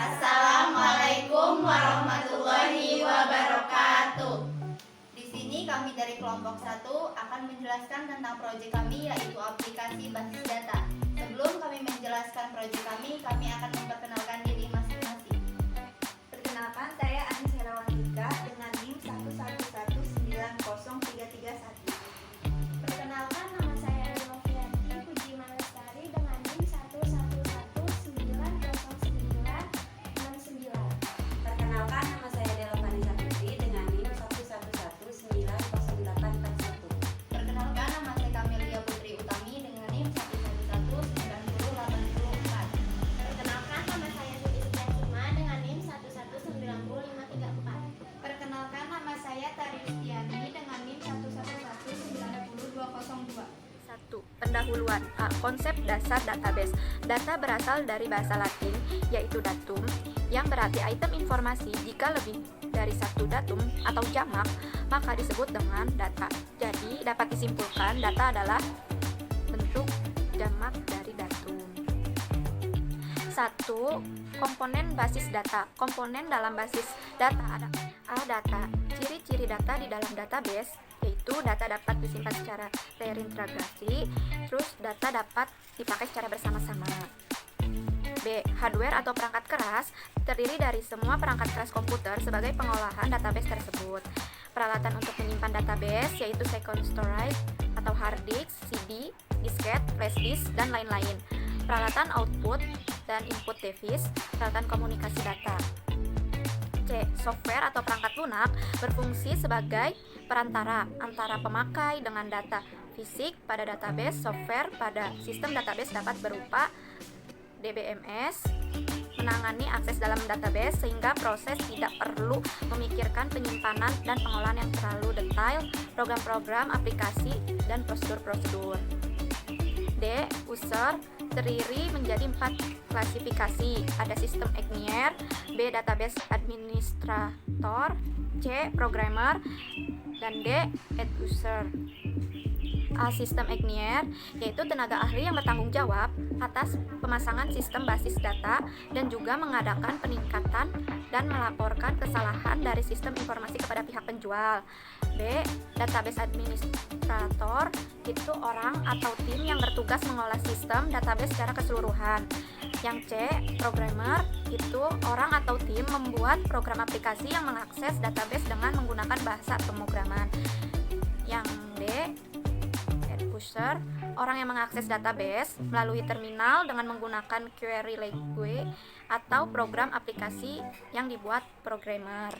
Assalamualaikum warahmatullahi wabarakatuh. Di sini kami dari kelompok 1 akan menjelaskan tentang proyek kami, yaitu aplikasi basis data. Sebelum kami menjelaskan proyek kami akan memperkenalkan diri masing-masing. Perkenalkan, saya Anis Herawantika dengan NIM 111903331. Perkenalkan, nama saya Novianti Puji Manestari dengan NIM 111909969. Perkenalkan, nama saya Dela Vanessa Putri dengan NIM 111900841. Perkenalkan, nama saya Kamelia Putri Utami dengan NIM 111908084. Perkenalkan, nama saya Siti Setiasima dengan NIM 1190534. Perkenalkan, nama saya Tari Rustiani dengan NIM 111902002. 1. Pendahuluan. Konsep dasar database. Data berasal dari bahasa Latin, yaitu datum, yang berarti item informasi. Jika lebih dari satu datum atau jamak, maka disebut dengan data. Jadi, dapat disimpulkan data adalah bentuk jamak dari datum. 1. Komponen basis data. Komponen dalam basis data ada data. Ciri-ciri data di dalam database yaitu data dapat disimpan secara terintegrasi, terus data dapat dipakai secara bersama-sama. B. Hardware atau perangkat keras terdiri dari semua perangkat keras komputer sebagai pengolahan database tersebut. Peralatan untuk menyimpan database yaitu second storage atau hard disk, CD, disket, flash disk, dan lain-lain. Peralatan output dan input device, peralatan komunikasi data. C. Software atau perangkat lunak berfungsi sebagai perantara antara pemakai dengan data fisik pada database. Software pada sistem database dapat berupa DBMS, menangani akses dalam database sehingga proses tidak perlu memikirkan penyimpanan dan pengolahan yang terlalu detail, program-program, aplikasi, dan prosedur-prosedur. D. User terdiri menjadi 4 klasifikasi. Ada sistem engineer, B. database administrator, C. programmer, dan D. end user. A. Sistem engineer yaitu tenaga ahli yang bertanggung jawab atas pemasangan sistem basis data dan juga mengadakan peningkatan dan melaporkan kesalahan dari sistem informasi kepada pihak penjual. B. Database administrator itu orang atau tim yang bertugas mengolah sistem database secara keseluruhan. Yang C. Programmer itu orang atau tim membuat program aplikasi yang mengakses database dengan menggunakan bahasa pemrograman. Yang D. User, orang yang mengakses database melalui terminal dengan menggunakan query language atau program aplikasi yang dibuat programmer.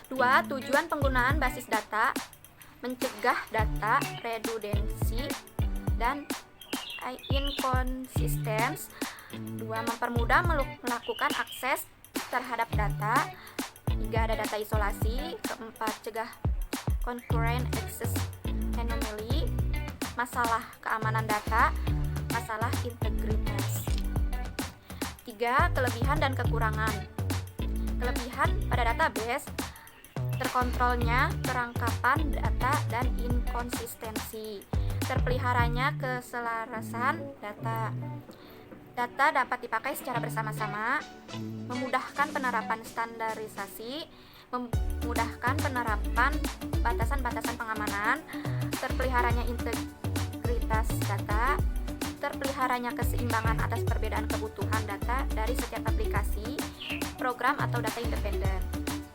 2. Tujuan penggunaan basis data mencegah data redundancy dan inconsistency. 2. Mempermudah melakukan akses terhadap data. 3. Ada data isolasi. 4. Cegah concurrent access anomaly, masalah keamanan data, masalah integritas. 3. Kelebihan dan kekurangan. Kelebihan pada database terkontrolnya perangkapan data dan inkonsistensi, terpeliharanya keselarasan data. Data dapat dipakai secara bersama-sama, memudahkan penerapan standarisasi, memudahkan penerapan batasan-batasan pengamanan, terpeliharanya integritas data, terpeliharanya keseimbangan atas perbedaan kebutuhan data dari setiap aplikasi, program atau data independen.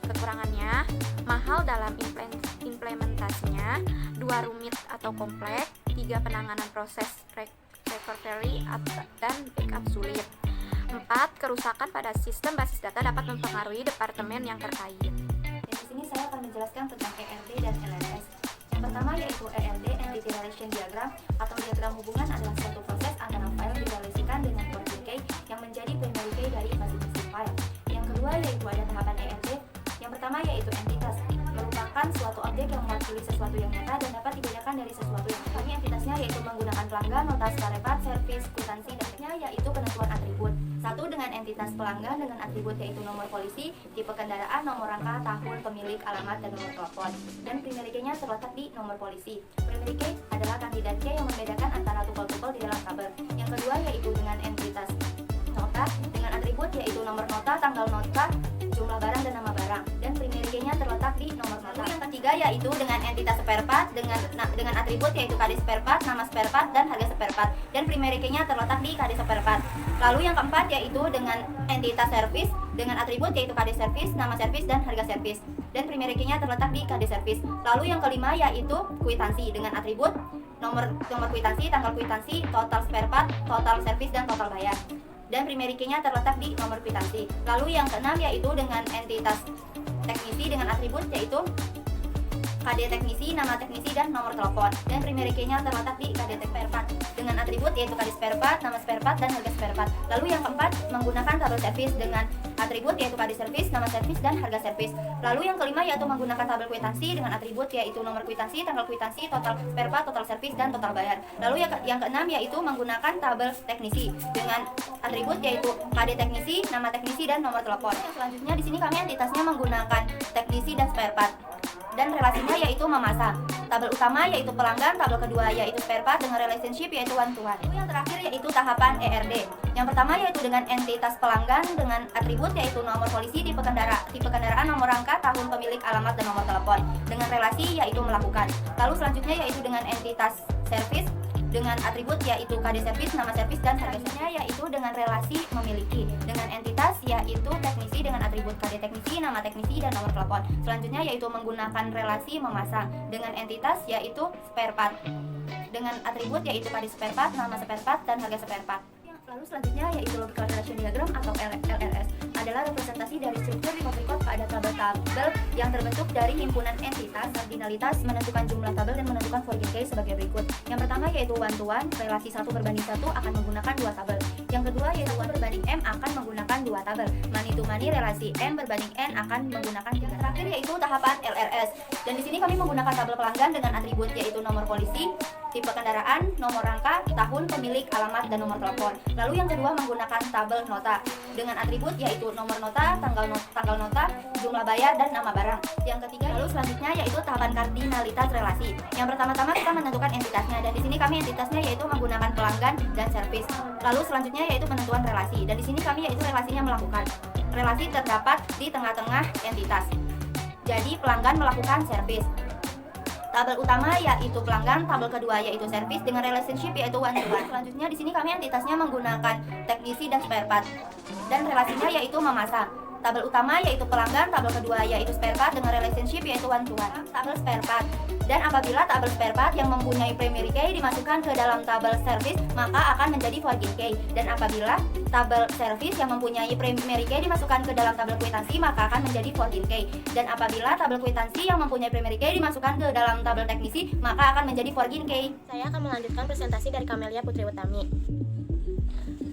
Kekurangannya, mahal dalam implementasinya, 2. Rumit atau kompleks, 3. Penanganan proses recovery dan backup sulit. 4. Kerusakan pada sistem basis data dapat mempengaruhi departemen yang terkait. Di sini saya akan menjelaskan tentang ERD dan LRS. Yang pertama yaitu ERD, Entity Relation Diagram, atau diagram hubungan adalah suatu proses antara file direlasikan dengan property key yang menjadi primary key dari masing-masing file. Yang kedua yaitu ada tahapan ERD. Yang pertama yaitu entitas, merupakan suatu objek yang mewakili sesuatu yang nyata dan dapat dibedakan dari sesuatu yang bukan. Entitasnya yaitu menggunakan pelanggan, notas, karepat, service, kwitansi, dan yaitu penentuan atribut. 1. Dengan entitas pelanggan dengan atribut yaitu nomor polisi, tipe kendaraan, nomor rangka, tahun, pemilik, alamat, dan nomor telepon. Dan primary key-nya terletak di nomor polisi. Primary key adalah kandidat key yang membedakan antara tupel-tupel di dalam tabel. Yang kedua yaitu dengan entitas nota dengan atribut yaitu nomor nota, tanggal nota, jumlah barang dan nama barang, dan primary key-nya terletak di nomor nota. Lalu yang ketiga yaitu dengan entitas spare part dengan atribut yaitu kode spare part, nama spare part, dan harga spare part, dan primary key-nya terletak di kode spare part. Lalu yang keempat yaitu dengan entitas service dengan atribut yaitu kode service, nama service, dan harga service, dan primary key-nya terletak di kode service. Lalu yang kelima yaitu kwitansi dengan atribut nomor kwitansi, tanggal kwitansi, total spare part, total service, dan total bayar, dan primary key-nya terletak di nomor kwitansi. Lalu yang keenam yaitu dengan entitas teknisi dengan atribut yaitu KD teknisi, nama teknisi, dan nomor telepon, dan primary key-nya terletak di KD spare part dengan atribut yaitu KD spare part, nama spare part, dan harga spare part. Lalu yang keempat menggunakan tabel service dengan atribut yaitu KD service, nama service, dan harga service. Lalu yang kelima yaitu menggunakan tabel kwitansi dengan atribut yaitu nomor kwitansi, tanggal kwitansi, total spare part, total service, dan total bayar. Lalu yang keenam yaitu menggunakan tabel teknisi dengan atribut yaitu KD teknisi, nama teknisi, dan nomor telepon. Yang selanjutnya di sini kami entitasnya menggunakan teknisi dan spare part, dan relasinya yaitu memasang. Tabel utama yaitu pelanggan, tabel kedua yaitu spare part dengan relationship yaitu one to one. Lalu yang terakhir yaitu tahapan ERD. Yang pertama yaitu dengan entitas pelanggan dengan atribut yaitu nomor polisi, tipe kendaraan, nomor rangka, tahun pemilik, alamat, dan nomor telepon, dengan relasi yaitu melakukan. Lalu selanjutnya yaitu dengan entitas service dengan atribut yaitu KD service, nama service, dan harganya yaitu dengan relasi memiliki, dengan entitas yaitu teknisi dengan atribut KD teknisi, nama teknisi, dan nomor telepon. Selanjutnya yaitu menggunakan relasi memasang dengan entitas yaitu spare part dengan atribut yaitu KD spare part, nama spare part, dan harga spare part. Lalu selanjutnya yaitu logical relation diagram atau LRS adalah representasi dari struktur record pada tabel-tabel yang terbentuk dari himpunan entitas, kardinalitas, menentukan jumlah tabel, dan menentukan forging key sebagai berikut. Yang pertama yaitu one to one, relasi 1 berbanding 1 akan menggunakan 2 tabel. Yang kedua yaitu 1 berbanding M akan menggunakan 2 tabel. Money to money, relasi M berbanding N akan menggunakan 3. Yang terakhir yaitu tahapan LRS. Dan di sini kami menggunakan tabel pelanggan dengan atribut yaitu nomor polisi, tipe kendaraan, nomor rangka, tahun pemilik, alamat, dan nomor telepon. Lalu yang kedua menggunakan tabel nota dengan atribut yaitu nomor nota, tanggal nota, jumlah bayar, dan nama barang. Yang ketiga lalu selanjutnya yaitu tahapan kardinalitas relasi. Yang pertama-tama kita menentukan entitasnya, dan di sini kami entitasnya yaitu menggunakan pelanggan dan servis. Lalu selanjutnya yaitu penentuan relasi, dan di sini kami yaitu relasinya melakukan. Relasi terdapat di tengah-tengah entitas. Jadi pelanggan melakukan servis. Tabel utama yaitu pelanggan, tabel kedua yaitu servis dengan relationship yaitu one to one. Selanjutnya di sini kami entitasnya menggunakan teknisi dan spare part, dan relasinya yaitu memasang. Tabel utama yaitu pelanggan, tabel kedua yaitu spare part dengan relationship yaitu one to one. Tabel spare part. Dan apabila tabel spare part yang mempunyai primary key dimasukkan ke dalam tabel service, maka akan menjadi forging key. Dan apabila tabel service yang mempunyai primary key dimasukkan ke dalam tabel kwitansi, maka akan menjadi forging key. Dan apabila tabel kwitansi yang mempunyai primary key dimasukkan ke dalam tabel teknisi, maka akan menjadi forging key. Saya akan melanjutkan presentasi dari Kamelia Putri Utami.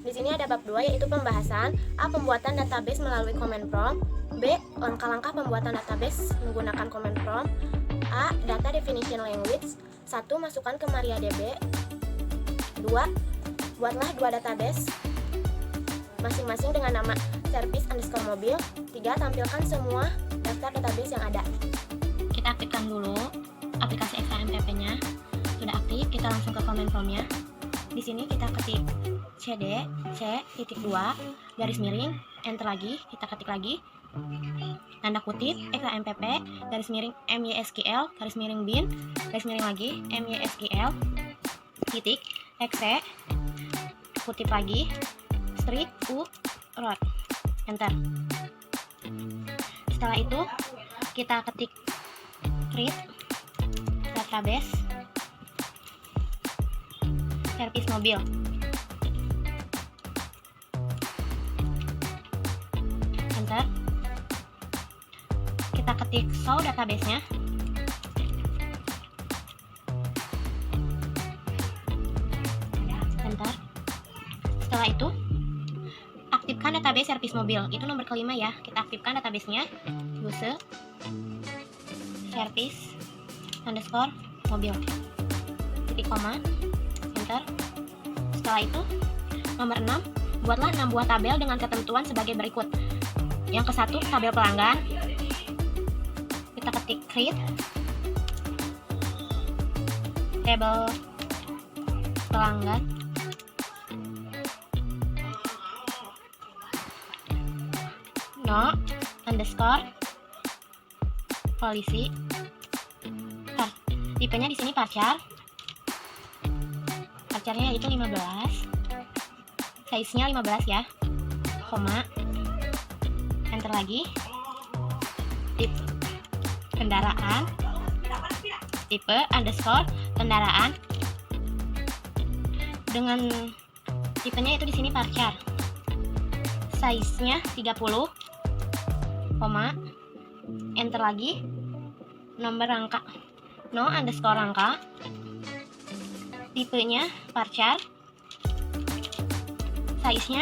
Di sini ada bab 2 yaitu pembahasan A. Pembuatan database melalui command prompt, B. Langkah-langkah pembuatan database menggunakan command prompt, A. Data definition language. 1. Masukkan ke MariaDB. 2. Buatlah 2 database masing-masing dengan nama service_mobil. 3. Tampilkan semua daftar database yang ada. Kita aktifkan dulu aplikasi XAMPP-nya. Sudah aktif, kita langsung ke command prompt-nya. Di sini kita ketik cd c.2 garis miring, enter lagi, kita ketik lagi tanda kutip XAMPP garis miring mysql garis miring bin garis miring lagi mysql titik exe kutip lagi street u road, enter. Setelah itu kita ketik create database service mobil, enter. Kita ketik show database-nya, enter. Setelah itu aktifkan database service mobil, itu nomor kelima ya. Kita aktifkan database-nya, use service underscore mobil titik koma, enter. Setelah itu nomor 6, buatlah 6 buah tabel dengan ketentuan sebagai berikut. Yang ke-1 tabel pelanggan, kita ketik create tabel pelanggan, no underscore polisi. Tipenya di sini parchar. Parcharnya yaitu 15. Size-nya 15 ya. Koma. Enter lagi. Tipe kendaraan. Tipe underscore kendaraan. Dengan tipenya itu di sini parchar. Size-nya 30, koma, enter lagi, nomor rangka, no underscore rangka, tipenya parchar, size-nya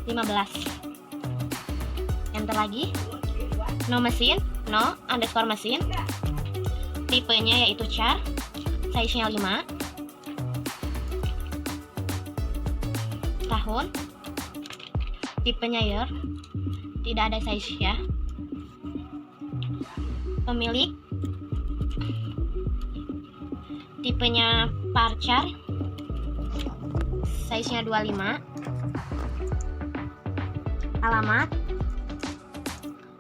15, enter lagi, no mesin, no underscore mesin, tipenya yaitu char, size-nya 5, tahun, tipenya year, tidak ada size ya. Pemilik, tipenya parchar, size-nya 25. Alamat,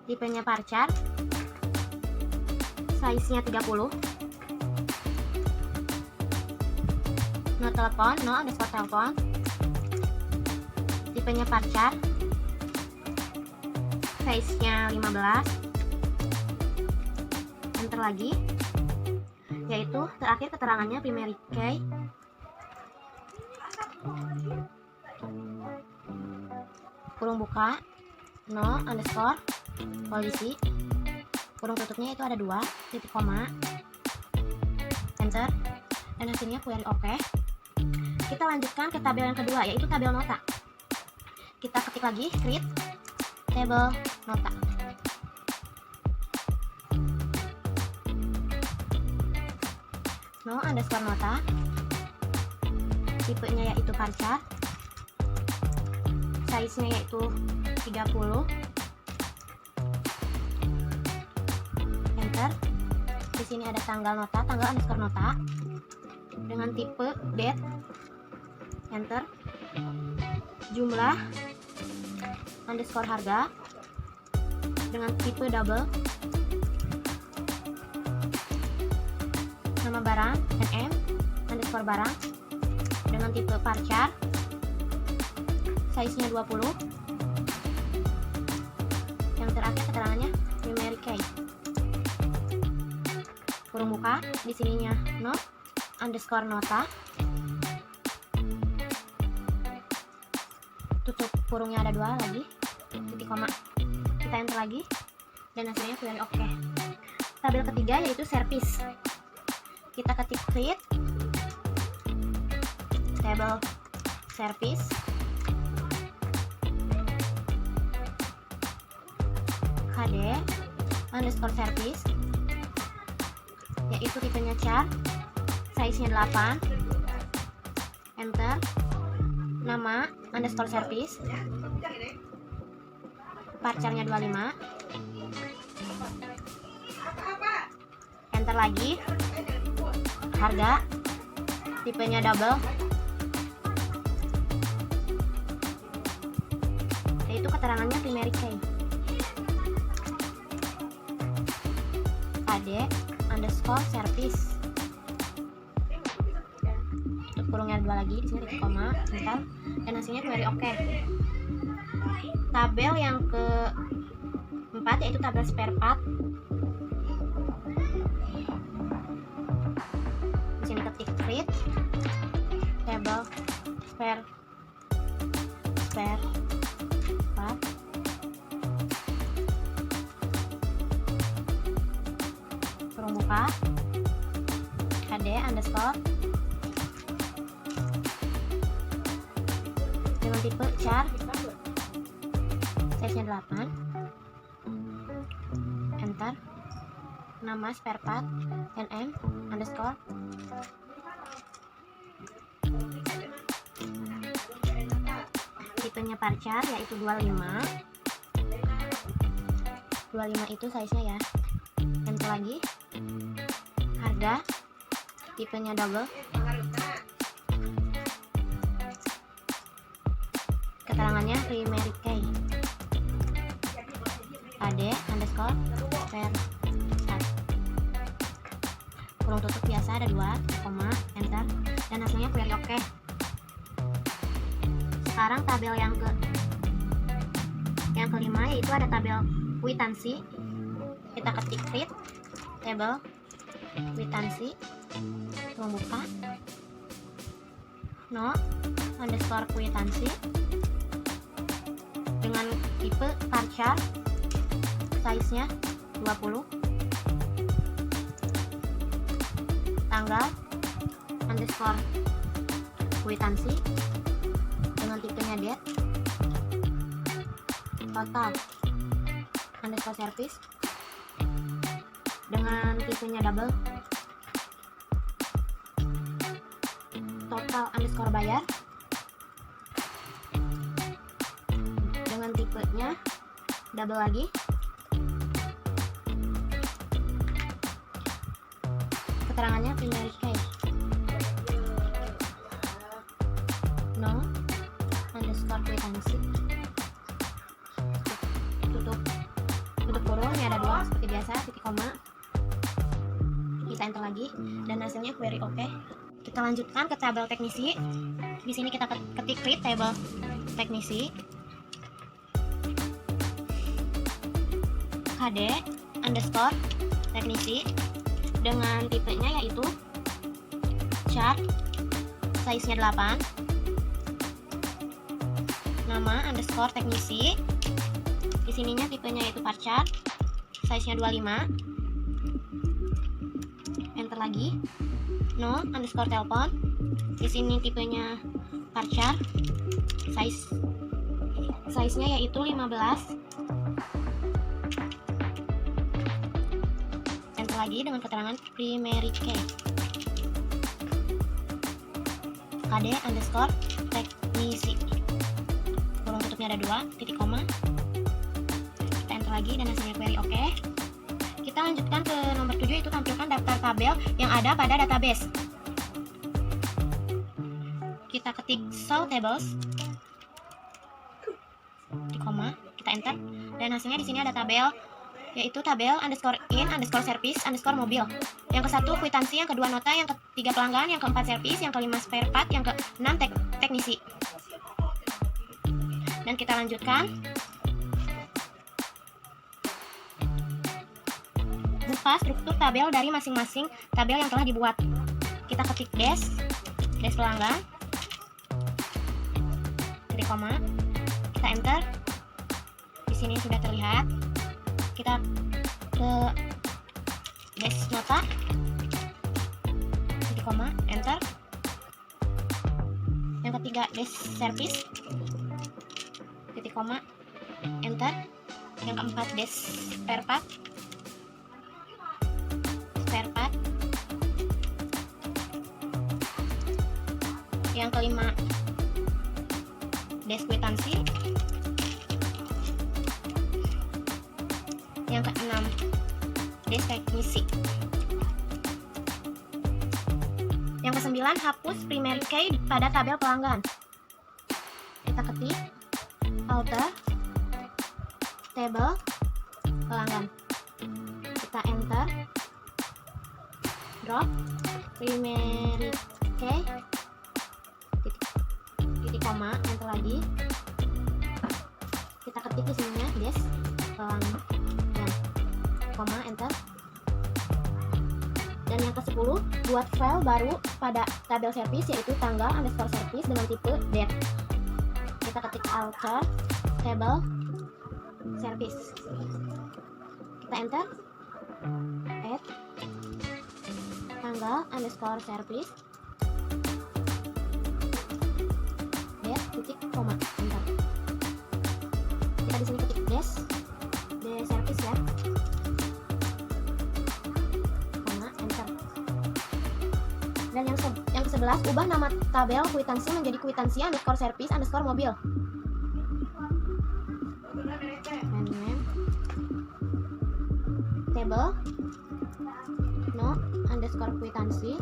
tipenya parchar, size-nya 30. No telepon, no underscore telepon, tipenya parchar, size-nya 15, enter lagi, yaitu terakhir keterangannya primary key, kurung buka, no underscore polisi, kurung tutupnya itu ada 2, titik koma, enter, dan hasilnya query oke. Kita lanjutkan ke tabel yang kedua, yaitu tabel nota. Kita ketik lagi create table nota. No underscore nota, tipenya yaitu parchar, size-nya yaitu 30, enter. Di sini ada tanggal nota, tanggal underscore nota dengan tipe date, enter. Jumlah underscore harga dengan tipe double, nama barang NM underscore barang dengan tipe parchar, size-nya 20. Yang terakhir keterangannya primary key, kurung buka, di sininya no underscore nota, tutup kurungnya ada 2 lagi, titik koma, kita enter lagi, dan hasilnya query oke. Tabel ketiga yaitu service. Kita ketik create table service, KD underscore service, yaitu tipenya char, size-nya 8, enter. Nama underscore service, parcharnya 25, enter lagi. Harga, tipenya double, yaitu keterangannya primary key, KD underscore service, tutup kurungnya 2 lagi, di sini titik koma, enter, dan hasilnya query oke. Tabel yang keempat yaitu tabel spare part. Di sini ketik create table spare part, kurung buka, KD underscore dengan tipe char, size-nya 8, enter. Nama spare part NM underscore, tipenya parchar yaitu 25 itu size-nya ya, enter lagi. Harga, tipenya double, keterangannya primary key. AD underscore per kurung tutup biasa ada 2, koma, enter, dan hasilnya query oke. Sekarang tabel yang kelima yaitu ada tabel kwitansi. Kita ketik create table kwitansi, membuka no underscore kwitansi dengan tipe bar chart, size nya 20, tanggal underscore kwitansi dengan tipenya date, total underscore service dengan tipenya double, total underscore bayar dengan tipenya double lagi, keterangannya primary key, no underscore kwitansi, tutup kurung, ini ada 2 seperti biasa, titik koma, kita enter lagi dan hasilnya query oke. Kita lanjutkan ke tabel teknisi. Di sini kita ketik create table teknisi, HD underscore teknisi dengan tipenya yaitu chart, size nya 8, nama underscore teknisi, di sininya tipenya yaitu bar chart, size nya 25, enter lagi, no underscore telepon, di sini tipenya bar chart, size nya yaitu 15, enter lagi dengan keterangan primary key, KD underscore teknisi, kurung tutupnya ada 2, titik koma, kita enter lagi dan hasilnya query oke. Kita lanjutkan ke nomor 7 yaitu tampilkan daftar tabel yang ada pada database. Kita ketik show tables, di koma, kita enter dan hasilnya di sini ada tabel yaitu tabel underscore in underscore service underscore mobil. Yang ke-1 kwitansi, yang kedua nota, yang ke-3 pelanggan, yang ke-4 service, yang ke-5 spare part, yang ke-6 teknisi. Dan kita lanjutkan. Buka struktur tabel dari masing-masing tabel yang telah dibuat. Kita ketik dash pelanggan, titik koma, kita enter. Di sini sudah terlihat. Kita ke dash nota, titik koma, enter. Yang ketiga dash service, titik koma, enter. Yang keempat dash spare part, yang kelima dash kwitansi, yang keenam dash teknisi, yang kesembilan hapus primary key pada tabel pelanggan. Kita ketik alter table pelanggan, kita enter, drop primary key, titik koma, enter lagi, kita ketik di sininya dash pelanggan, koma, enter. Dan yang ke-10 buat file baru pada tabel service yaitu tanggal underscore service dengan tipe date. Kita ketik alter table service, kita enter, add tanggal underscore service date, titik koma, enter. Kita di sini ketik dash service ya, koma, enter. Dan yang ke-11 ubah nama tabel kwitansi menjadi kwitansi underscore service underscore mobil. Name table no underscore kwitansi,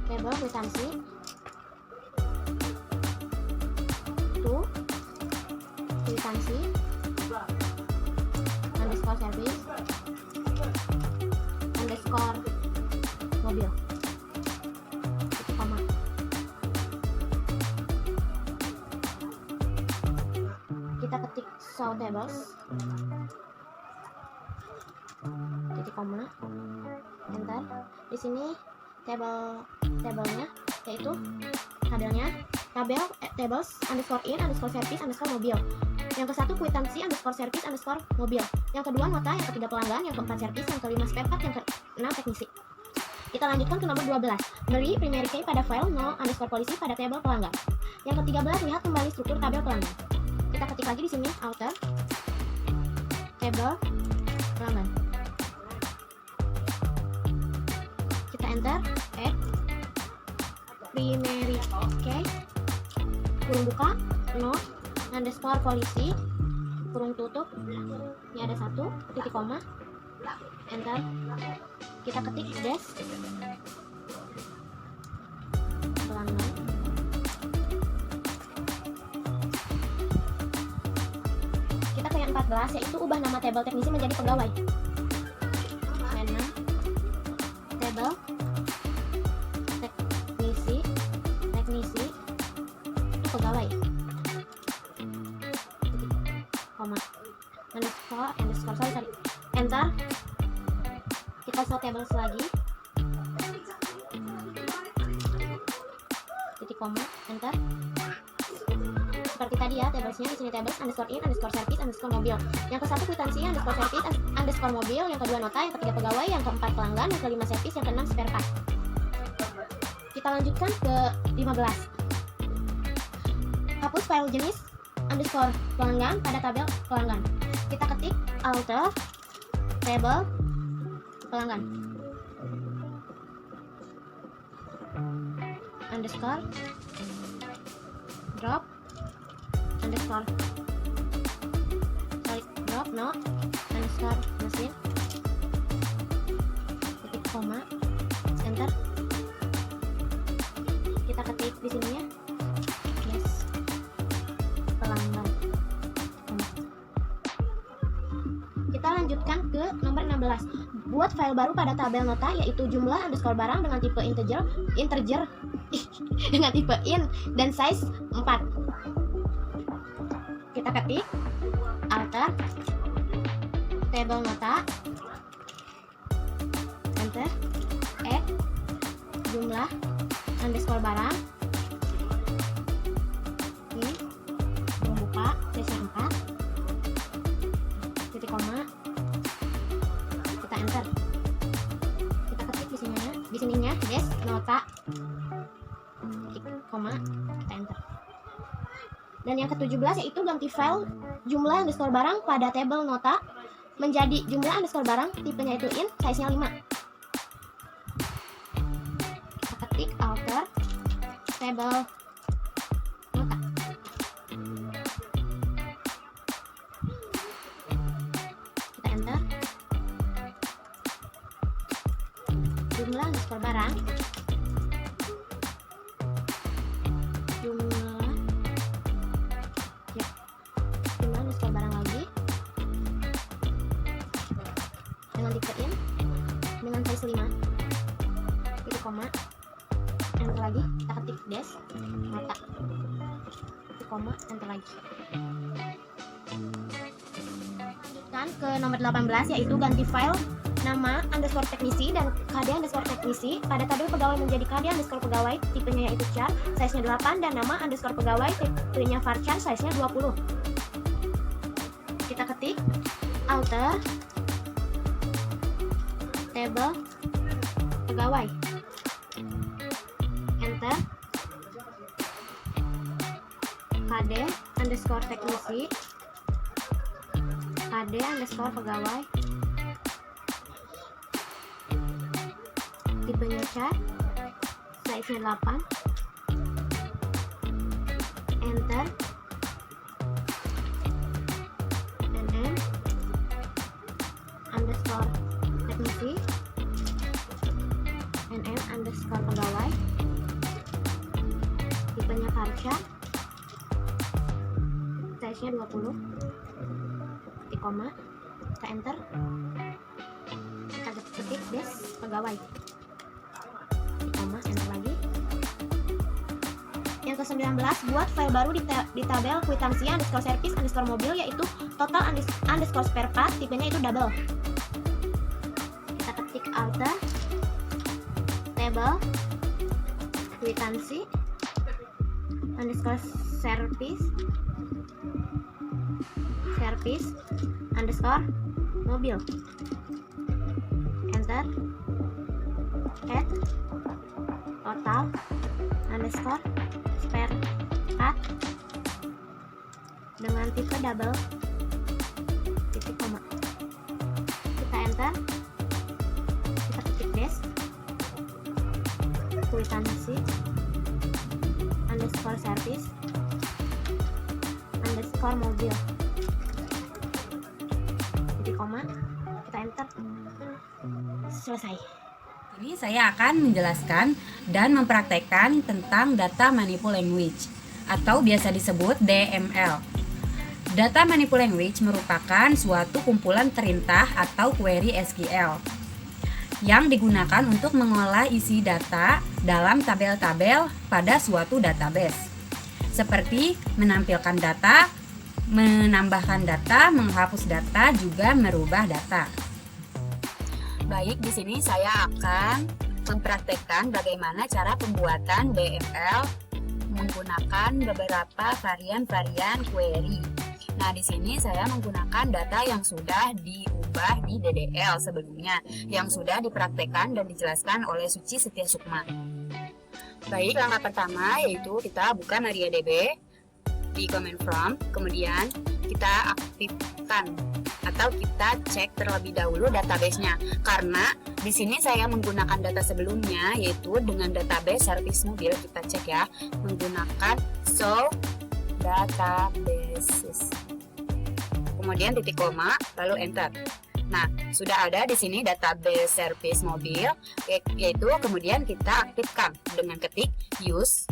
table kwitansi kwitansi underscore service underscore mobil titik koma. Kita ketik show tables titik koma, enter. Di sini tabelnya yaitu tables underscore in underscore service underscore mobil. Yang ke satu kwitansi underscore service underscore mobil. Yang kedua nota, yang ketiga pelanggan, yang keempat servis, yang kelima spare part, yang keenam teknisi. Kita lanjutkan ke nomor 12. Beri primary key pada file no underscore polisi pada tabel pelanggan. Yang ke-13, lihat kembali struktur tabel pelanggan. Kita ketik lagi di sini outer tabel pelanggan. Kita enter add primary key kurung buka no underscore polisi kurung tutup, ini ada satu titik koma, enter. Kita ketik dash pelanggan. Kita ke yang 14, yaitu ubah nama tabel teknisi menjadi pegawai. Nama tabel teknisi itu pegawai, koma, underscore sorry, enter. Kita show tables lagi, titik koma, enter. Seperti tadi ya tablesnya, di sini tables underscore in underscore service underscore mobil. Yang ke satu kwitansi underscore service underscore mobil, yang kedua nota, yang ketiga pegawai, yang keempat pelanggan, yang kelima servis, yang keenam spare part. Kita lanjutkan ke 15. Hapus file jenis underscore pelanggan pada tabel pelanggan. Kita ketik alter tabel pelanggan underscore drop underscore drop no underscore mesin titik koma, enter. Kita ketik di sininya yes pelanggan. Kita lanjutkan ke nomor 16. Buat file baru pada tabel nota, yaitu jumlah underscore barang dengan tipe integer dengan tipe int dan size 4. Kita ketik alter tabel nota, enter, add jumlah underscore barang, ini membuka size 4 titik koma, kita enter. Kita ketik di sininya yes nota koma, kita enter. Dan yang ke-17 yaitu ganti file jumlah underscore barang pada tabel nota menjadi jumlah underscore barang, tipenya itu int, size-nya 5. Kita ketik alter tabel nota, kita enter. Jumlah underscore barang, jumlah underscore barang lagi dengan tipe int dengan size 5 titik koma, enter lagi. Kita ketik dash nota titik koma, enter lagi. Lanjutkan ke nomor 18, yaitu ganti file nama underscore teknisi dan kd underscore teknisi pada tabel pegawai menjadi kd underscore pegawai, tipenya yaitu char, size-nya 8, dan nama underscore pegawai, tipenya varchar, size-nya 20. Kita ketik alter tabel pegawai, enter. kd underscore teknisi, kd underscore pegawai, tipenya char, size-nya 8, enter. nm underscore teknisi, nm underscore pegawai, tipenya varchar, dashnya 20, titik koma, kita enter, kita ketik dash pegawai, titik koma, enter lagi. Yang ke-19, buat file baru di tabel kwitansi underscore service underscore mobil, yaitu total underscore spare part, tipenya itu double. Kita ketik alter, table, kwitansi underscore service underscore mobil, enter, add total underscore spare part dengan tipe double, titik koma, kita enter, kita ketik dash kwitansi underscore service underscore mobil, titik koma, kita enter, selesai. Ini saya akan menjelaskan dan mempraktekkan tentang Data Manipul Language atau biasa disebut DML. Data Manipul Language merupakan suatu kumpulan perintah atau query SQL yang digunakan untuk mengolah isi data dalam tabel-tabel pada suatu database, seperti menampilkan data, menambahkan data, menghapus data, juga merubah data. Baik, di sini saya akan mempraktekkan bagaimana cara pembuatan DML menggunakan beberapa varian-varian query. Nah, di sini saya menggunakan data yang sudah diubah di DDL sebelumnya, yang sudah dipraktekkan dan dijelaskan oleh Suci Setiasukma. Baik, langkah pertama yaitu kita buka MariaDB di command prompt, kemudian kita aktifkan atau kita cek terlebih dahulu database-nya, karena di sini saya menggunakan data sebelumnya yaitu dengan database service mobil. Kita cek ya, menggunakan show databases, kemudian titik koma, lalu enter. Nah, sudah ada di sini database service mobil, yaitu kemudian kita aktifkan dengan ketik use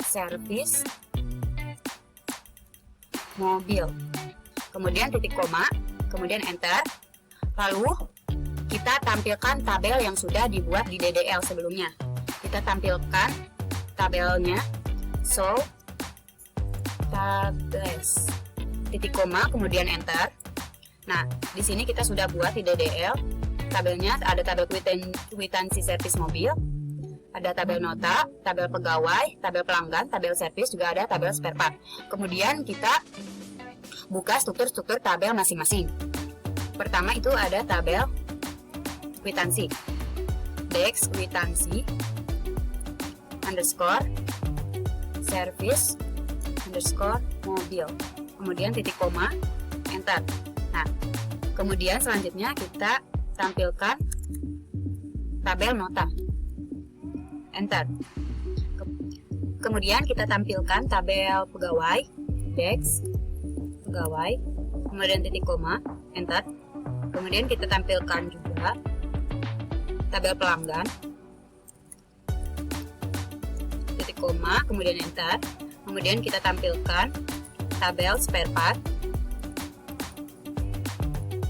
service mobil, kemudian titik koma, kemudian enter. Lalu kita tampilkan tabel yang sudah dibuat di DDL sebelumnya. Kita tampilkan tabelnya, show tables, titik koma, kemudian enter. Nah, di sini kita sudah buat di DDL tabelnya, ada tabel kwitansi servis mobil, ada tabel nota, tabel pegawai, tabel pelanggan, tabel servis, juga ada tabel spare part. Kemudian kita buka struktur-struktur tabel masing-masing. Pertama itu ada tabel kwitansi, dex kwitansi underscore service underscore mobil, kemudian titik koma, enter. Nah, kemudian selanjutnya kita tampilkan tabel nota, enter. Kemudian kita tampilkan tabel pegawai, dex pegawai, kemudian titik koma, enter. Kemudian kita tampilkan juga tabel pelanggan, titik koma, kemudian enter. Kemudian kita tampilkan tabel spare part,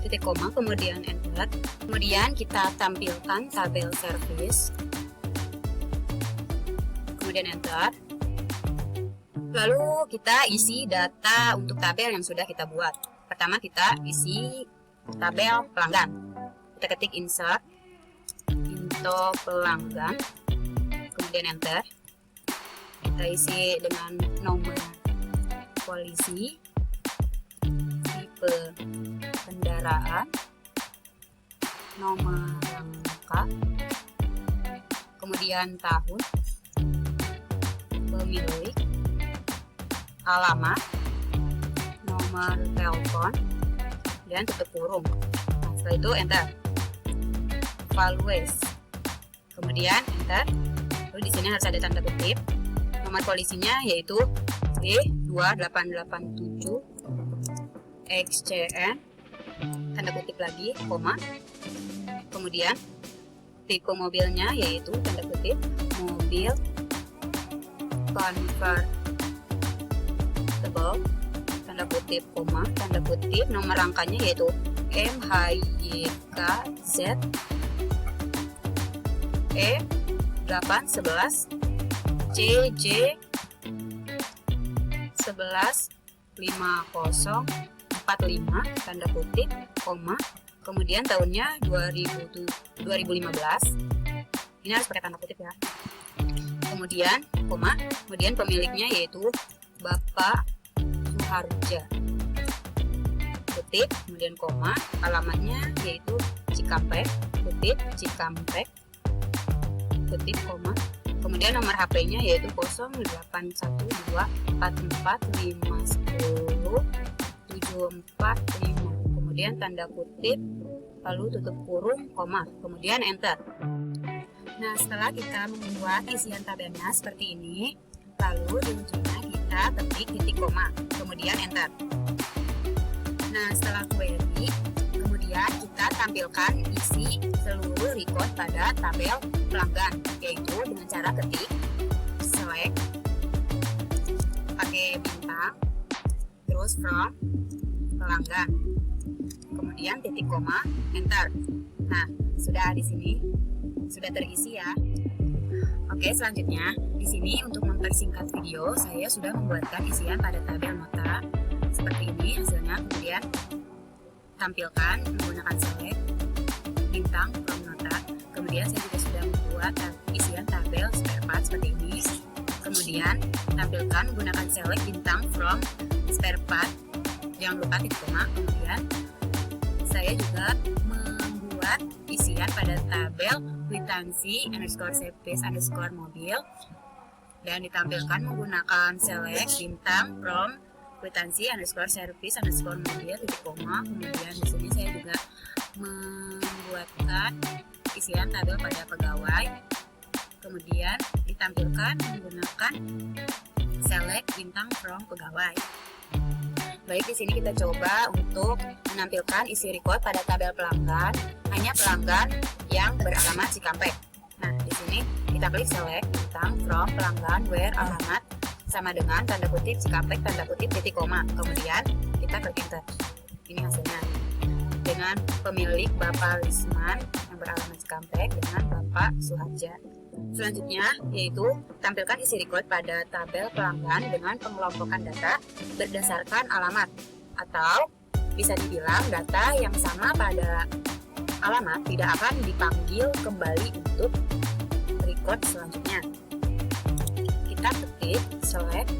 titik koma, kemudian enter. Kemudian kita tampilkan tabel service, kemudian enter. Lalu kita isi data untuk tabel yang sudah kita buat. Pertama kita isi tabel pelanggan. Kita ketik insert info pelanggan, kemudian enter. Kita isi dengan nomor polisi, tipe kendaraan, nomor rangka, kemudian tahun, pemilik, alamat, nomor telepon, dan tutup kurung. Nah, setelah itu enter. Values, kemudian enter. Lalu di sini harus ada tanda kutip. Nomor polisinya yaitu B2887 XCN, tanda kutip lagi, koma. Kemudian tipe mobilnya yaitu tanda kutip mobil convertible, tanda tanda kutip, koma, tanda kutip, nomor rangkanya yaitu MHYKZ E811 CJ 115045 tanda kutip, koma, kemudian tahunnya 2015. Ini harus pakai tanda kutip ya. Kemudian koma, kemudian pemiliknya yaitu Bapak Suharja, kutip, kemudian koma, alamatnya yaitu Cikampek, kutip, Cikampek, kutip, koma, kemudian nomor HP-nya yaitu 081244510745, kemudian tanda kutip, lalu tutup kurung, koma, kemudian enter. Nah, setelah kita membuat isian tabelnya seperti ini, lalu di ujungnya kita ketik titik koma, kemudian enter. Nah, setelah query, kemudian kita tampilkan isi seluruh record pada tabel pelanggan, yaitu dengan cara ketik select, pakai bintang, terus from pelanggan, kemudian titik koma, enter. Nah, sudah di sini, sudah terisi ya. Oke, selanjutnya di sini untuk mempersingkat video, saya sudah membuatkan isian pada tabel nota seperti ini hasilnya. Kemudian tampilkan menggunakan select, bintang, from nota. Kemudian saya juga sudah membuat isian tabel spare part seperti ini. Kemudian tampilkan menggunakan select, bintang, from spare part. Jangan lupa titik koma. Kemudian saya juga membuat isian pada tabel kwitansi underscore service underscore mobil dan ditampilkan menggunakan select, bintang, from kwitansi underscore service underscore mobil, titik koma. Kemudian di sini saya juga membuatkan isian tabel pada pegawai, kemudian ditampilkan menggunakan select, bintang, from pegawai. Baik, di sini kita coba untuk menampilkan isi record pada tabel pelanggan, hanya pelanggan yang beralamat Cikampek. Nah, di sini kita klik select, bintang, from pelanggan where alamat sama dengan tanda kutip Cikampek, tanda kutip, titik koma. Kemudian kita klik enter. Ini hasilnya. Dengan pemilik Bapak Lisman yang beralamat Cikampek dengan Bapak Suharja. Selanjutnya yaitu tampilkan isi record pada tabel pelanggan dengan pengelompokan data berdasarkan alamat, atau bisa dibilang data yang sama pada alamat tidak akan dipanggil kembali untuk record selanjutnya. Kita ketik select,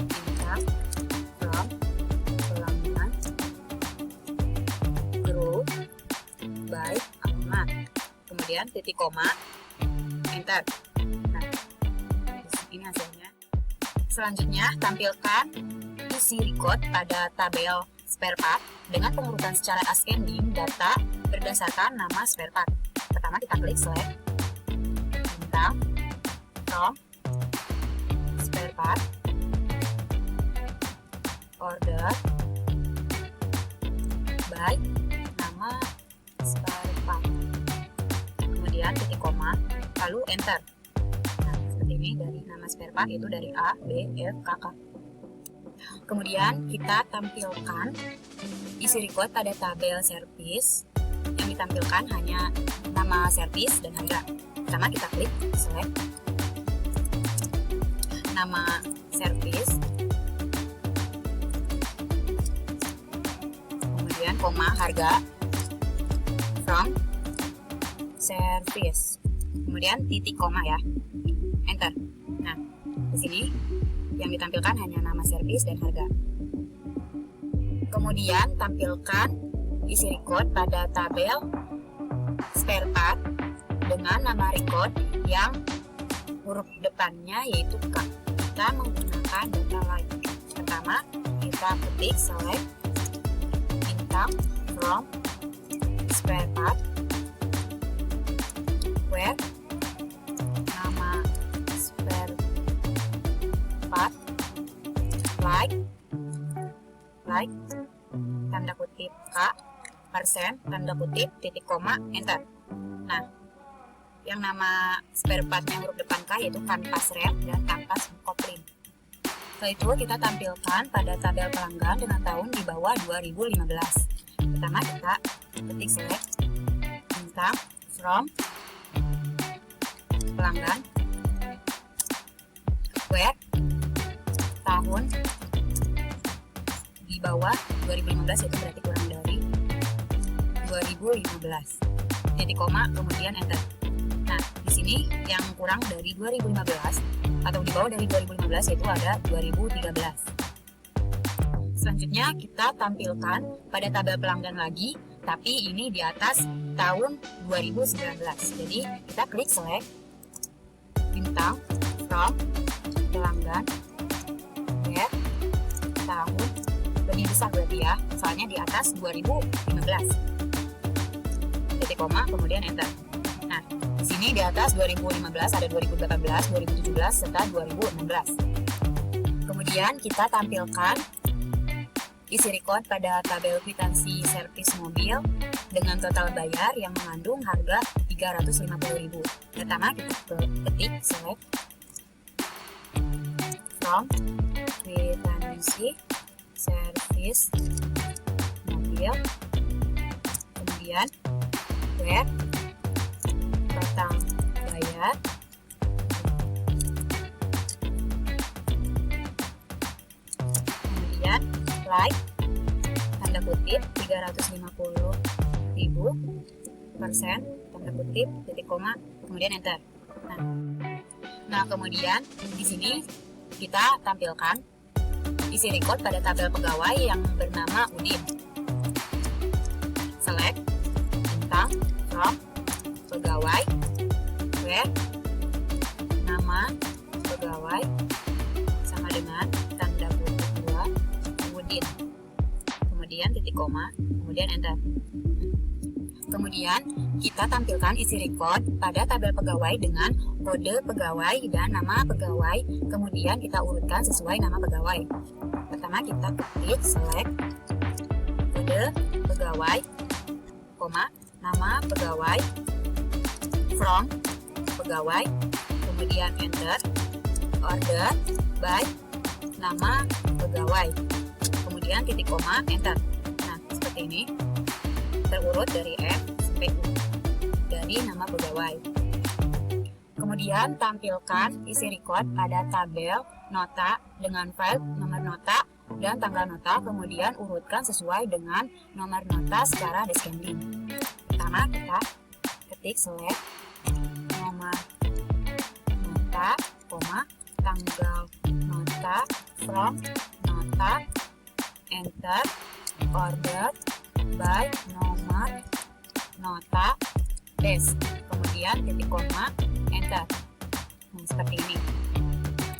bintang, from pelanggan, group by alamat, kemudian titik koma, enter. Nah, ini hasilnya. Selanjutnya tampilkan isi record pada tabel spare part dengan pengurutan secara ascending data berdasarkan nama spare part. Pertama kita klik select, bintang, from spare part, order by nama spare part, kemudian titik koma, lalu enter. Nah, seperti ini dari nama spare part itu dari A, B, F, K, K. Kemudian kita tampilkan isi record pada tabel service yang ditampilkan hanya nama service dan harga. Pertama kita klik select, nama service, kemudian koma, harga, from service, kemudian titik koma ya, enter. Nah, di sini yang ditampilkan hanya nama servis dan harga. Kemudian tampilkan isi record pada tabel spare part dengan nama record yang huruf depannya yaitu K. Kita menggunakan data lain. Pertama, kita ketik select, bintang, from spare part, where nama spare part, like, tanda kutip K, persen, tanda kutip, titik koma, enter. Nah, yang nama spare partnya huruf depan K yaitu kanvas rem dan kanvas kopling. Setelah itu kita tampilkan pada tabel pelanggan dengan tahun di bawah 2015. Pertama kita ketik select bintang from pelanggan where tahun di bawah 2015, itu berarti kurang dari 2015. Titik koma kemudian enter. Nah, di sini yang kurang dari 2015 atau di bawah dari 2015 yaitu ada 2013. Selanjutnya kita tampilkan pada tabel pelanggan lagi, tapi ini di atas tahun 2019. Jadi kita klik select bintang from pelanggan where tahun, lebih besar berarti ya, soalnya di atas 2015. Titik koma kemudian enter. Nah, di sini di atas 2015 ada 2018, 2017 serta 2016. Kemudian kita tampilkan isi record pada tabel kwitansi servis mobil dengan total bayar yang mengandung harga 350.000. Pertama kita ketik select from kwitansi servis mobil, kemudian where total bayar kemudian like tanda kutip 350.000 persen tanda kutip titik koma kemudian enter. Nah kemudian di sini kita tampilkan isi record pada tabel pegawai yang bernama Udin. Select bintang from pegawai where nama pegawai sama dengan tanda kutip 2 Udin, kemudian titik koma kemudian enter. Kemudian kita tampilkan isi record pada tabel pegawai dengan kode pegawai dan nama pegawai, kemudian kita urutkan sesuai nama pegawai. Pertama kita ketik select kode pegawai, nama pegawai, from pegawai, kemudian enter, order by nama pegawai, kemudian titik koma enter. Nah seperti ini, terurut dari F sampai U dari nama pegawai. Kemudian tampilkan isi record pada tabel nota dengan file nomor nota dan tanggal nota, kemudian urutkan sesuai dengan nomor nota secara descending. Pertama kita ketik select nomor nota, tanggal nota, from nota, enter, order by nomor nota base, kemudian titik koma enter. Nah, seperti ini.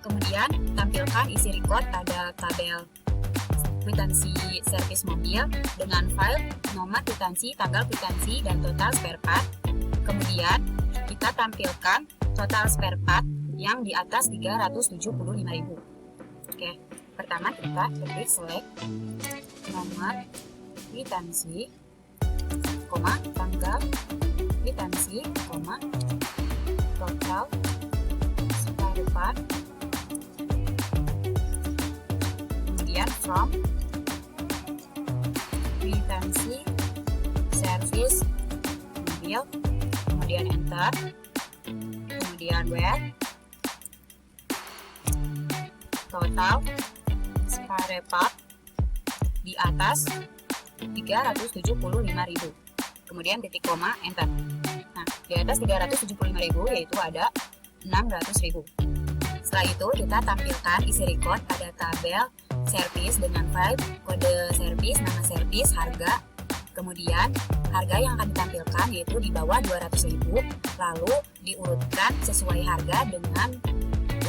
Kemudian tampilkan isi record pada tabel kwitansi servis mobil dengan file nomor kwitansi, tanggal kwitansi, dan total spare part. Kemudian kita tampilkan total spare part yang di atas 375.000. Oke, pertama kita ketik select nomor kwitansi, tanggal kwitansi, total spare part, kemudian from kwitansi service mobil, kemudian enter, kemudian where total spare part di atas 375.000, kemudian titik koma enter. Nah di atas 375.000 yaitu ada 600.000. Setelah itu kita tampilkan isi record pada tabel servis dengan file kode servis, nama servis, harga, kemudian harga yang akan ditampilkan yaitu di bawah 200.000, lalu diurutkan sesuai harga dengan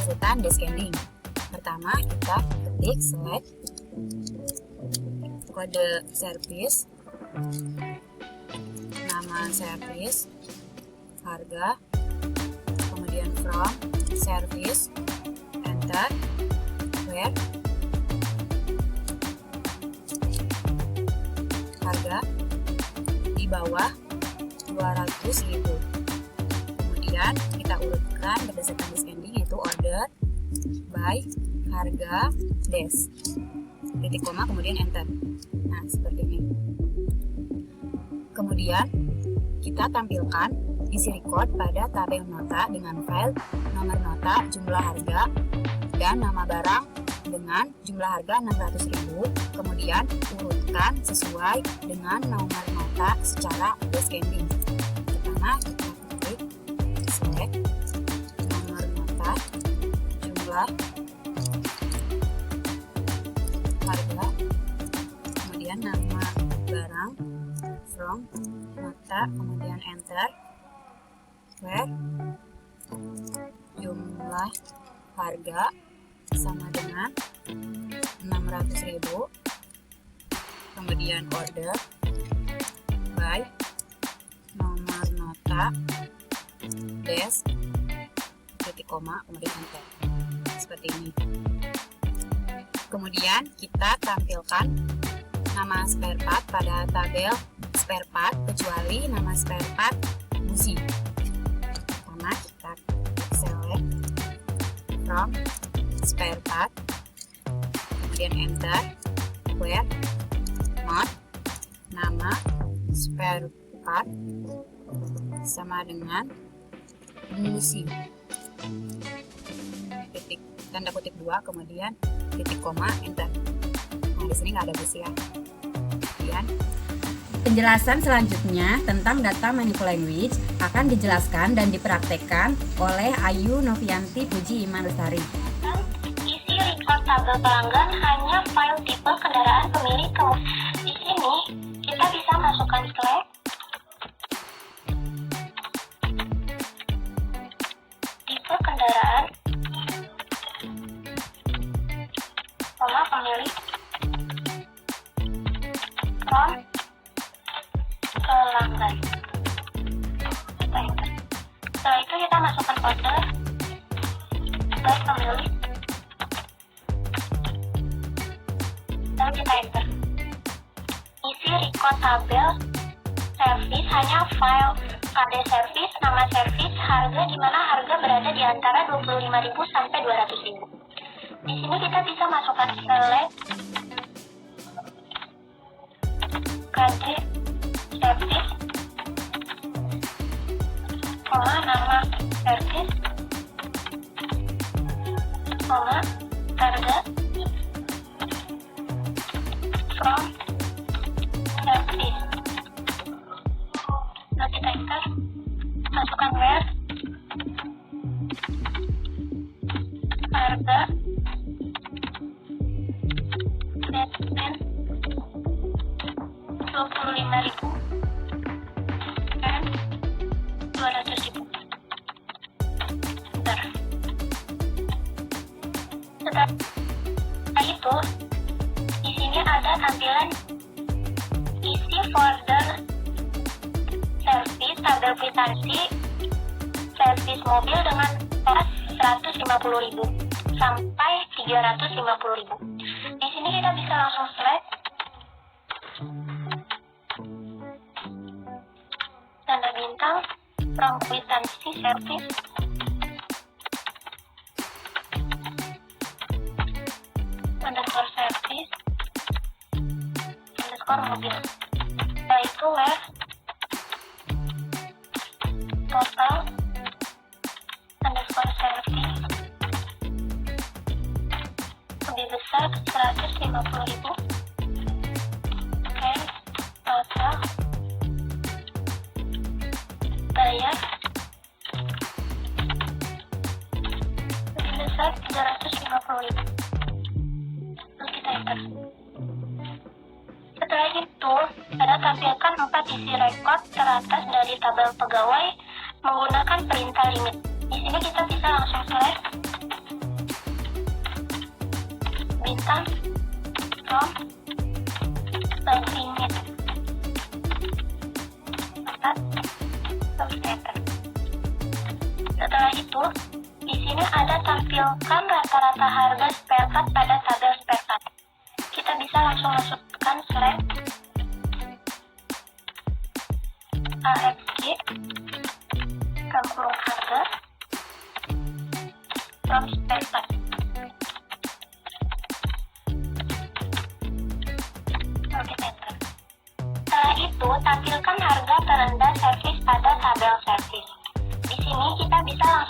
urutan descending. Pertama kita ketik select kode servis, nama servis, harga, kemudian from servis, enter, where harga di bawah 200.000. Kemudian kita urutkan berdasarkan descending yaitu order by harga dash titik koma kemudian enter. Nah, seperti ini. Kemudian kita tampilkan isi record pada tabel nota dengan file nomor nota, jumlah harga, dan nama barang dengan jumlah harga 600.000. Kemudian urutkan sesuai dengan nomor nota secara descending. Pertama kita klik select nomor nota, jumlah harga, kemudian nama barang from nota, kemudian enter, where jumlah harga sama dengan 600.000, kemudian order by nomor nota dash titik koma kemudian enter. Seperti ini. Kemudian kita tampilkan nama spare part pada tabel spare part kecuali nama spare part busi. Pertama kita select from spare part, kemudian enter, where not nama spare part sama dengan busi. Titik tanda kutip 2 kemudian titik koma enter. Nah, di sini nggak ada busi ya. Kemudian penjelasan selanjutnya tentang data manipul language akan dijelaskan dan dipraktekkan oleh Ayu Novianti Puji Iman Lestari. Isi record tabel pelanggan hanya file tipe kendaraan pemilik. Di sini kita bisa masukkan select tipe kendaraan, pemilik, from pelanggan. Setelah itu kita masukkan order by pemilik dan kita enter. Isi record tabel service hanya file KD service, nama service, harga di mana harga berada di antara 25.000 sampai 200.000. Di sini kita bisa masukkan select KD service, nama service, harga from service. Nah, kita enter, masukkan where harga Batman 25.000 and 200.000. Bentar. Setelah itu, di sini ada tampilan isi folder service, tabel kwitansi, servis mobil dengan pas 150.000 sampai 350.000. Di sini kita bisa langsung select tanda bintang from kwitansi service, underscore service, underscore mobil. Setelah itu where total underscore service lebih besar 150.000 and total bayar lebih besar 350.000. Lalu kita enter. Setelah itu, ada tampilkan 4 isi rekod teratas dari tabel pegawai menggunakan perintah limit. Di sini kita bisa langsung select bintang from limit 4 terus enter. Setelah itu, di sini ada tampilkan rata-rata harga spare part pada tabel spare part. Kita bisa langsung masukkan select AXG gabung harga from spare part.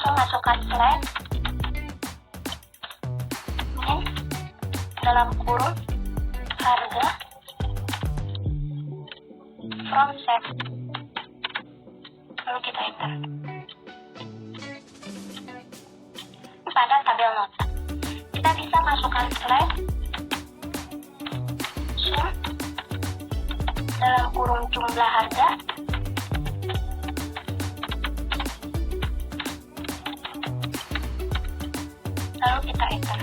langsung masukkan flag min dalam kurung harga from save, lalu kita enter. Pada tabel nota kita bisa masukkan flag sum dalam kurung jumlah harga lalu kita enter.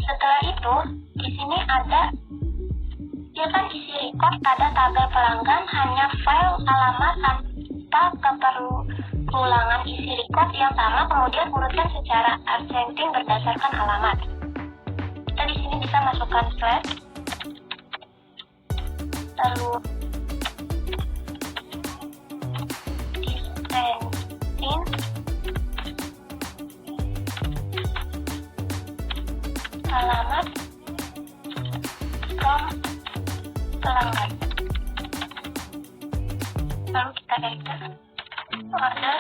Setelah itu di sini ada dia kan isi record pada tabel pelanggan hanya file alamat tanpa keperulangan isi record yang sama, kemudian urutkan secara ascending berdasarkan alamat. Kita di sini bisa masukkan flag lalu descending alamat from pelanggan, lalu kita enter. Order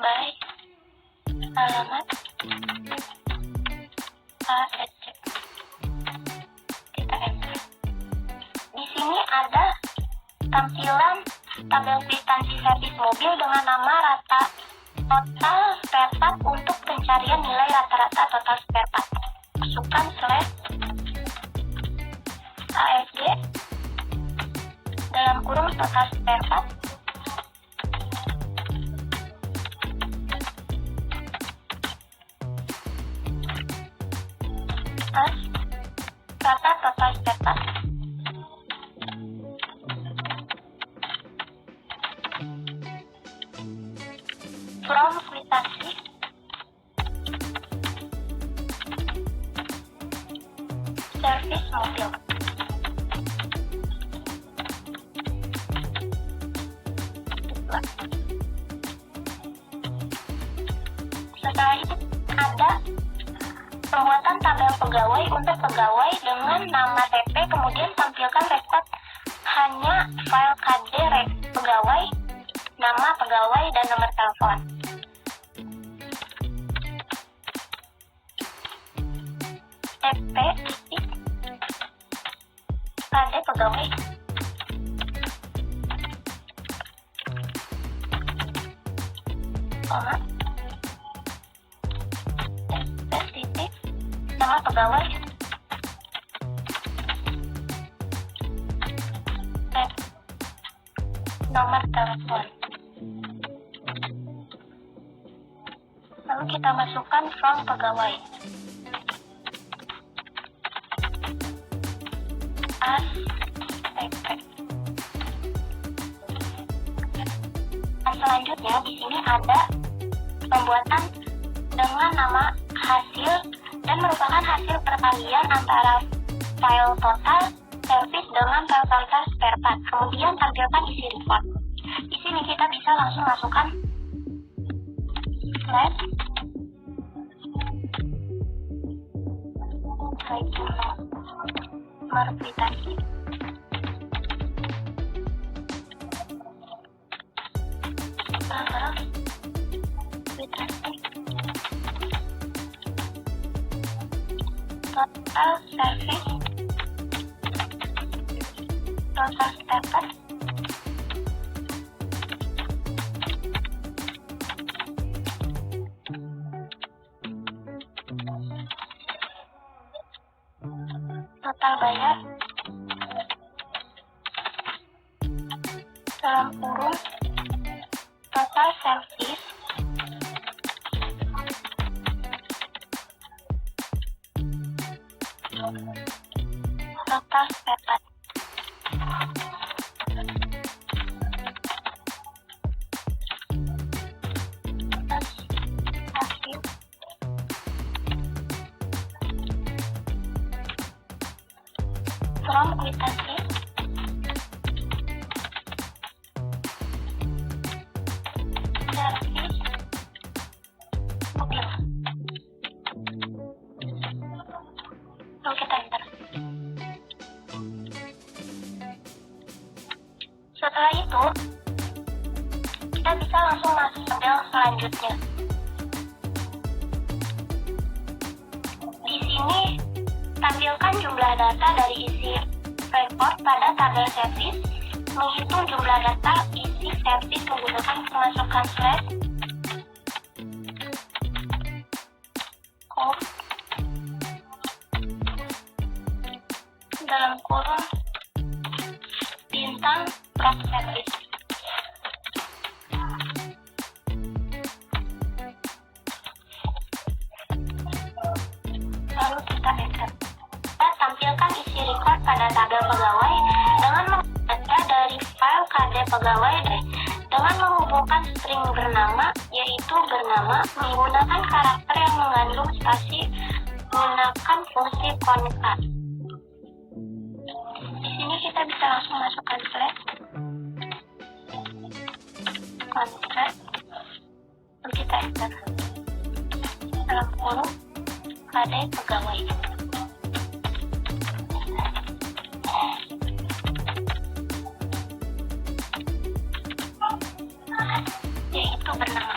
by alamat ASC, kita enter. Di sini ada tampilan tabel kwitansi servis mobil dengan nama rata total spare part untuk pencarian nilai rata-rata total spare part. Masukkan slash ASG dalam kurung total spare part as rata total spare part from kwitansi servis mobil. Setelah itu ada pembuatan tabel pegawai untuk pegawai dengan nama TP, kemudian tampilkan rekod hanya file KD pegawai, nama pegawai, dan nomor telepon. TP KD pegawai koma titik nama pegawai nomor telepon. Lalu kita masukkan from pegawai as TP. Selanjutnya di sini ada pembuatan dengan nama hasil dan merupakan hasil perkalian antara file total service dengan file total spare part. Kemudian tampilkan isi report. Di sini kita bisa langsung masukkan slash nomor kwitansi total service total spare part total bayar dalam kurung total service total spare part. Hasil from kwitansi servis mobil. Lalu kita enter. kita bisa langsung masuk ke tabel selanjutnya. Di sini tampilkan jumlah data dari isi report pada tabel servis, menghitung jumlah data isi servis menggunakan pemasukan slash com dalam kurung bintang prop service. Lalu kita enter. Kita tampilkan isi record pada tabel pegawai dengan membaca dari file KD pegawai dengan menghubungkan string bernama, yaitu bernama, menggunakan karakter yang mengandung spasi menggunakan fungsi concat. Di sini kita bisa langsung masukkan slash concat, lalu kita enter dalam kurung KD pegawai. Yaitu bernama.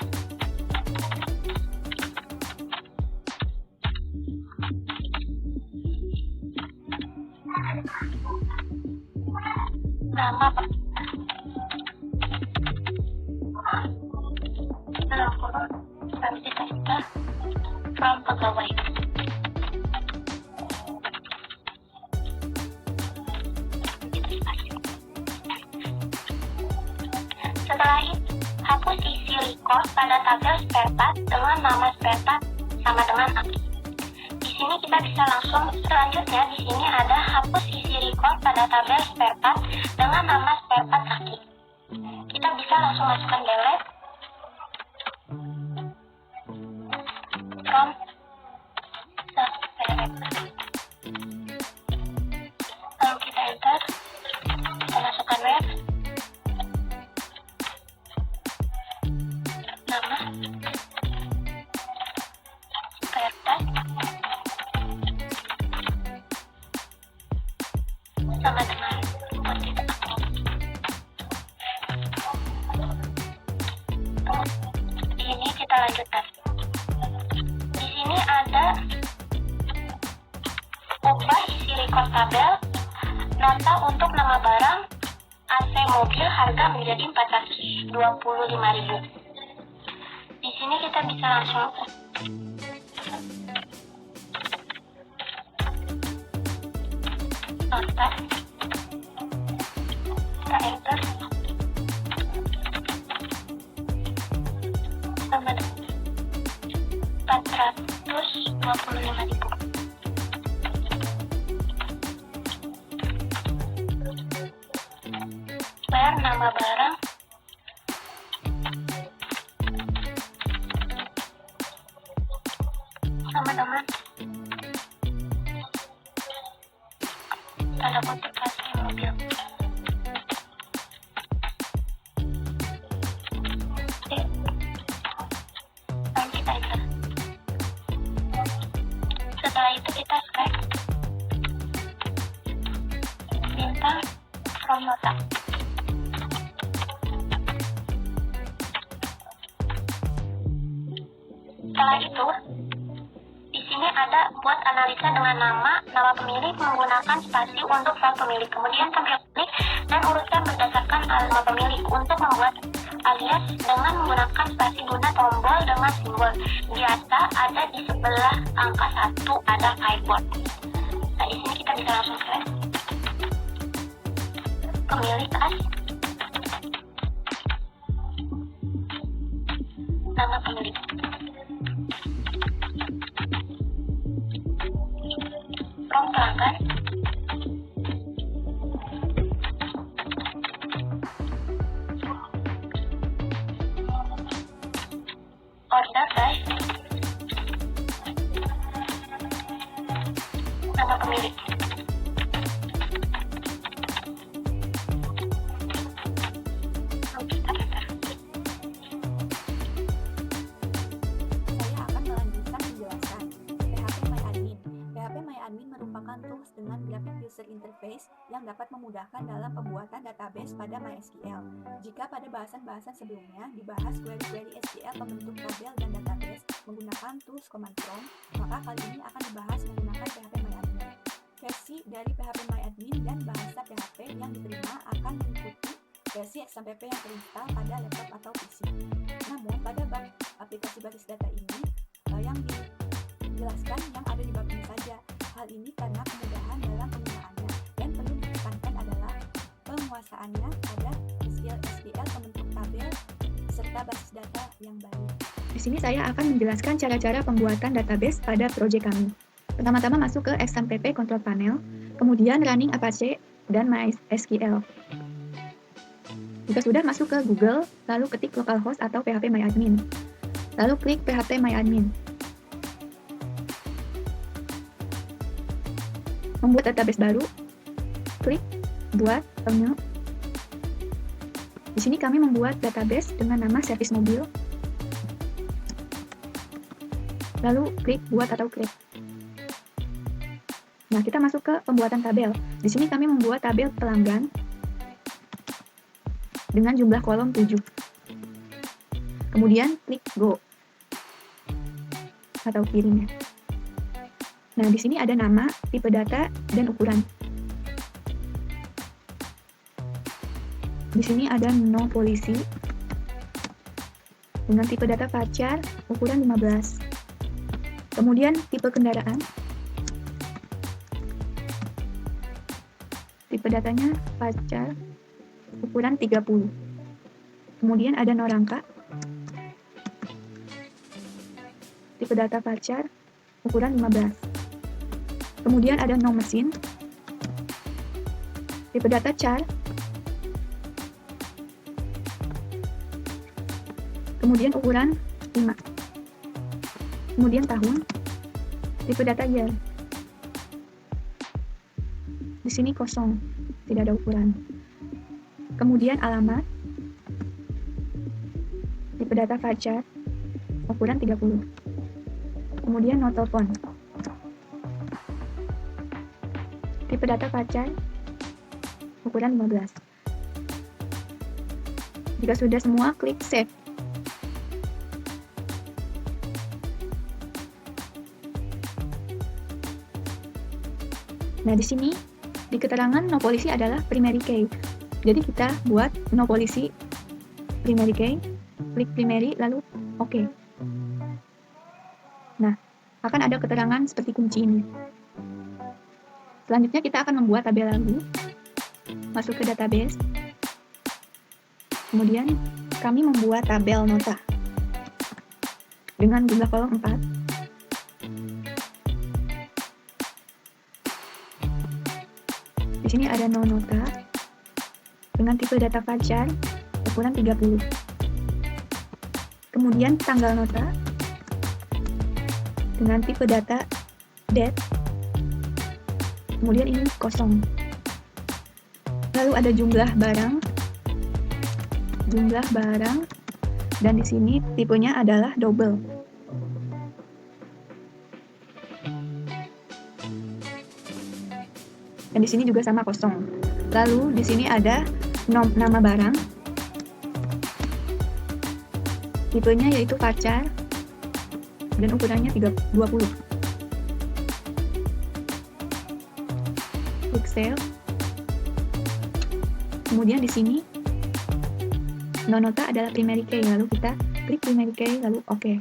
Nama dalam kurung kami kita enter from pegawai. Setelah itu, hapus isi record pada tabel spare part dengan nama spare part sama dengan aki. Di sini kita bisa langsung selanjutnya di sini ada hapus isi record pada tabel spare part dengan nama spare part aki. Kita bisa langsung masukkan delete from spare part. Lalu kita enter, kita masukkan web, nama spare part sama dengan titik aku. Ini kita lanjutkan. Di sini ada ubah isi record tabel, nota untuk nama barang AC mobil harga menjadi 425.000. Di sini kita bisa langsung nota, kita enter sama dengan 425.000. Bayar nama barang sama dengan tanda kutip AC mobil. Oke. Lalu kita enter. Setelah itu kita select bintang from nota. Setelah itu, di sini ada buat analisa dengan nama pemilik menggunakan spasi untuk file pemilik. Kemudian tampil klik dan urutkan berdasarkan nama pemilik. Untuk membuat alias dengan menggunakan spasi guna tombol dengan simbol. Biasa ada di sebelah angka 1 ada keyboard. Nah, di sini kita bisa langsung select pemilik as nama pemilik. From pelanggan, order guys, nama pemilik. Saya akan melanjutkan penjelasan PHP MyAdmin. PHP MyAdmin merupakan tools dengan user interface yang dapat memudahkan dalam pembuatan database pada MySQL. Jika pada bahasan-bahasan sebelumnya dibahas query-query SQL pembentuk tabel dan database menggunakan tools command prompt, maka kali ini akan dibahas menggunakan PHP MyAdmin. Versi dari PHP MyAdmin dan bahasa PHP yang diterima akan mengikuti versi XAMPP yang terinstall pada laptop atau PC. Namun, pada bab aplikasi basis data ini, yang dijelaskan yang ada di bab ini saja. Hal ini karena kemudahan dalam penggunaannya, dan perlu ditekankan adalah penguasaannya pada SQL pembentuk tabel serta basis data yang baru. Di sini saya akan menjelaskan cara-cara pembuatan database pada proyek kami. Pertama-tama masuk ke XAMPP Control Panel, kemudian running Apache dan MySQL. Jika sudah masuk ke Google, lalu ketik localhost atau PHP MyAdmin. Lalu klik PHP MyAdmin. Membuat database baru, klik buat terminal. Di sini kami membuat database dengan nama service mobil. Lalu klik buat atau create. Nah, kita masuk ke pembuatan tabel. Di sini kami membuat tabel pelanggan dengan jumlah kolom 7. Kemudian klik go atau kirim ya. Nah, di sini ada nama, tipe data, dan ukuran. Di sini ada no polisi dengan tipe data pacar, ukuran 15. Kemudian tipe kendaraan. Tipe datanya pacar, ukuran 30. Kemudian ada no rangka. Tipe data pacar, ukuran 15. Kemudian ada no mesin. Tipe data char. Kemudian ukuran 5. Kemudian tahun. Tipe data year. Di sini kosong, tidak ada ukuran. Kemudian alamat. Tipe data pacar, ukuran 30. Kemudian no telepon. Tipe data pacar, ukuran 15. Jika sudah semua, klik save. Nah, di sini di keterangan no polisi adalah primary key. Jadi kita buat no polisi primary key, klik primary lalu oke. Nah, akan ada keterangan seperti kunci ini. Selanjutnya kita akan membuat tabel lagi. Masuk ke database. Kemudian kami membuat tabel nota dengan jumlah kolom 4. Di sini ada no nota dengan tipe data pacar, ukuran 30. Kemudian tanggal nota dengan tipe data date. Kemudian ini kosong. Lalu ada jumlah barang, dan di sini tipenya adalah double. Dan di sini juga sama kosong. Lalu di sini ada nama barang, tipenya yaitu pacar, dan ukurannya 20. Klik save. Kemudian di sini no nota adalah primary key, lalu kita klik primary key lalu oke.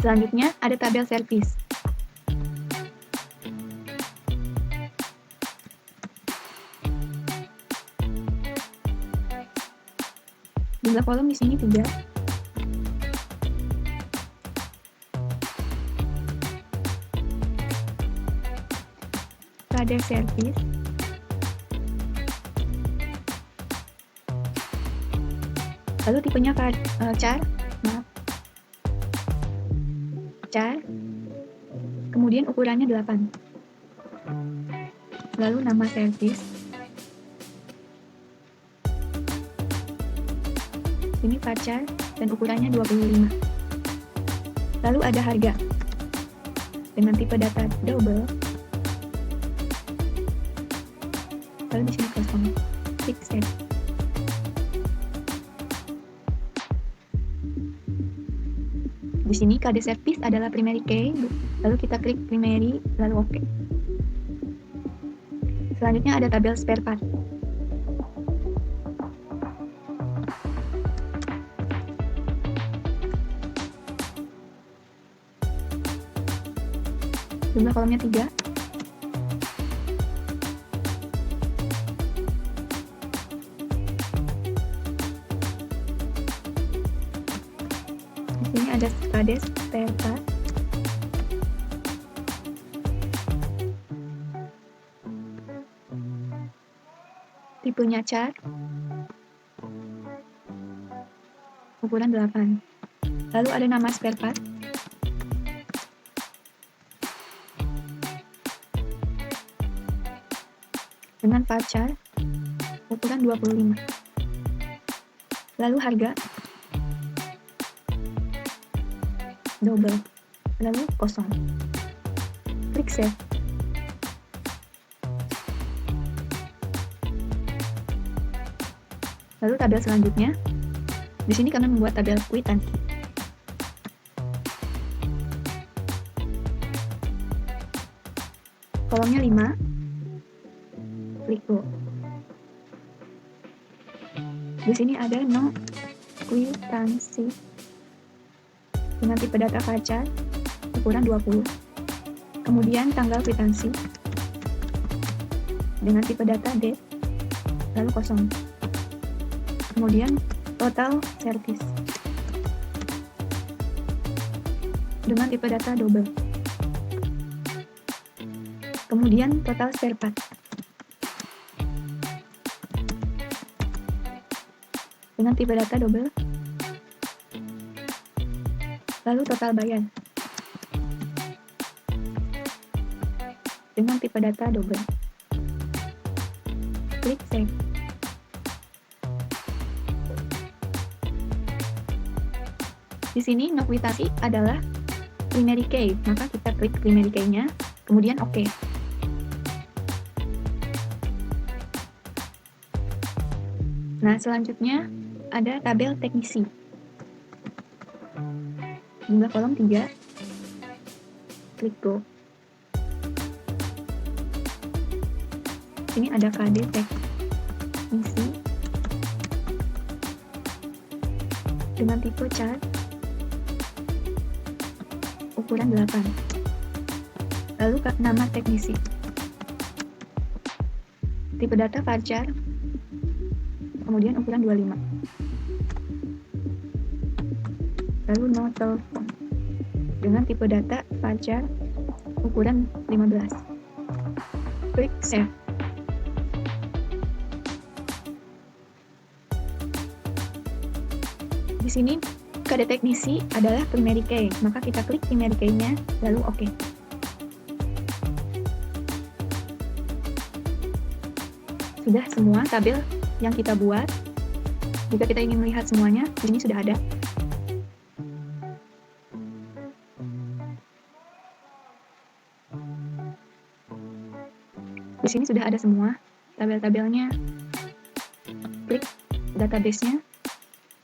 Selanjutnya ada tabel service. Jumlah kolom di sini 3. Pada service lalu tipenya char, kemudian ukurannya 8, lalu nama service, ini pacar dan ukurannya 25, lalu ada harga dengan tipe data double, lalu di sini kosong. Klik save. Di sini kode service adalah primary key, lalu kita klik primary, lalu OK. Selanjutnya ada tabel spare part. Jumlah kolomnya 3. Di sini ada kode spare part. Tipenya chart. Ukuran 8. Lalu ada nama spare part. Dengan voucher ukuran 25. Lalu harga double, lalu kosong. Klik save. Lalu tabel selanjutnya, di sini kami membuat tabel kwitansi. Kolomnya 5. Klik go. Di sini ada no kwitansi dengan tipe data voucher ukuran 20. Kemudian tanggal kwitansi dengan tipe data date, lalu kosong. Kemudian total service dengan tipe data double. Kemudian total spare part dengan tipe data double, lalu total bayar dengan tipe data double. Klik save. Di sini no kwitansi adalah primary key, maka kita klik primary key-nya, kemudian OK. Nah, selanjutnya ada tabel teknisi. Jumlah kolom 3. Klik go. Ini ada kode teknisi dengan tipe chart ukuran 8. Lalu nama teknisi. Tipe data voucher, kemudian ukuran 25. Lalu no telepon dengan tipe data voucher ukuran 15. Klik save. Di sini kode teknisi adalah primary key, maka kita klik primary key-nya, lalu OK. Sudah semua tabel yang kita buat. Jika kita ingin melihat semuanya, di sini sudah ada. Di sini sudah ada semua tabel-tabelnya. Klik database-nya,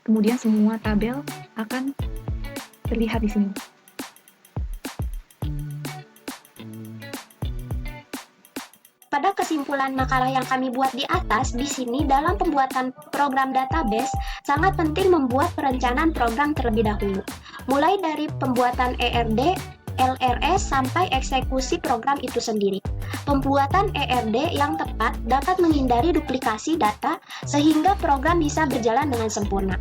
kemudian semua tabel akan terlihat di sini. Pada kesimpulan makalah yang kami buat di atas, di sini dalam pembuatan program database sangat penting membuat perencanaan program terlebih dahulu. Mulai dari pembuatan ERD, LRS sampai eksekusi program itu sendiri. Pembuatan ERD yang tepat dapat menghindari duplikasi data sehingga program bisa berjalan dengan sempurna.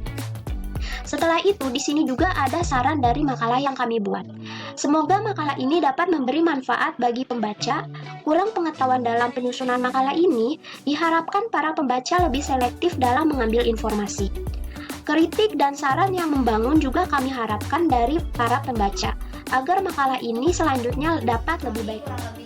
Setelah itu, di sini juga ada saran dari makalah yang kami buat. Semoga makalah ini dapat memberi manfaat bagi pembaca. Kurang pengetahuan dalam penyusunan makalah ini, diharapkan para pembaca lebih selektif dalam mengambil informasi. Kritik dan saran yang membangun juga kami harapkan dari para pembaca, agar makalah ini selanjutnya dapat lebih baik lagi.